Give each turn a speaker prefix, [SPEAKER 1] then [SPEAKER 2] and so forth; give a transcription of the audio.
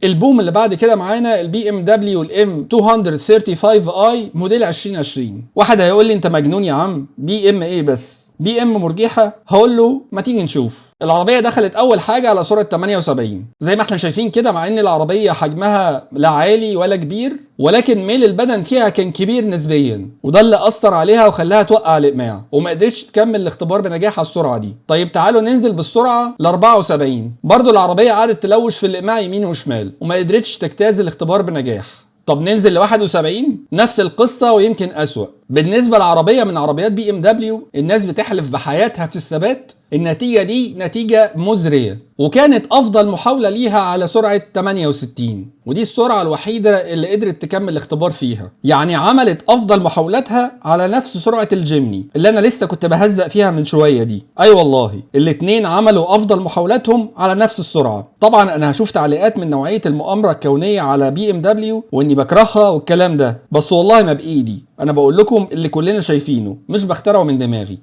[SPEAKER 1] البوم اللي بعد كده معانا البي ام دبليو الام 235 اي موديل 2020. واحد هيقول لي انت مجنون يا عم، بي ام ايه بس؟ بي ام مرجحه؟ هقول له ما تيجي نشوف. العربيه دخلت اول حاجه على سرعه 78 زي ما احنا شايفين كده، مع ان العربيه حجمها لا عالي ولا كبير، ولكن ميل البدن فيها كان كبير نسبيا، وده اللي اثر عليها وخلاها توقع الاقماع وما قدرتش تكمل الاختبار بنجاح على السرعه دي. طيب تعالوا ننزل بالسرعه ل 74، برضو العربيه قعدت تلوش في الاقماع يمين وشمال وما قدرتش تجتاز الاختبار بنجاح. طب ننزل ل 71، نفس القصة ويمكن أسوأ. بالنسبة لعربية من عربيات بي ام دبليو الناس بتحلف بحياتها في الثبات، النتيجة دي نتيجة مزرية، وكانت أفضل محاولة ليها على سرعة 68، ودي السرعة الوحيدة اللي قدرت تكمل الاختبار فيها. يعني عملت أفضل محاولاتها على نفس سرعة الجيمني اللي أنا لسه كنت بهزق فيها من شوية دي. أي والله الاتنين عملوا أفضل محاولاتهم على نفس السرعة. طبعا أنا هشوف تعليقات من نوعية المؤامرة الكونية على بي ام دبليو وإني بكرهها والكلام ده، بس والله ما بإيدي، أنا بقول لكم اللي كلنا شايفينه، مش بخترعه من دماغي.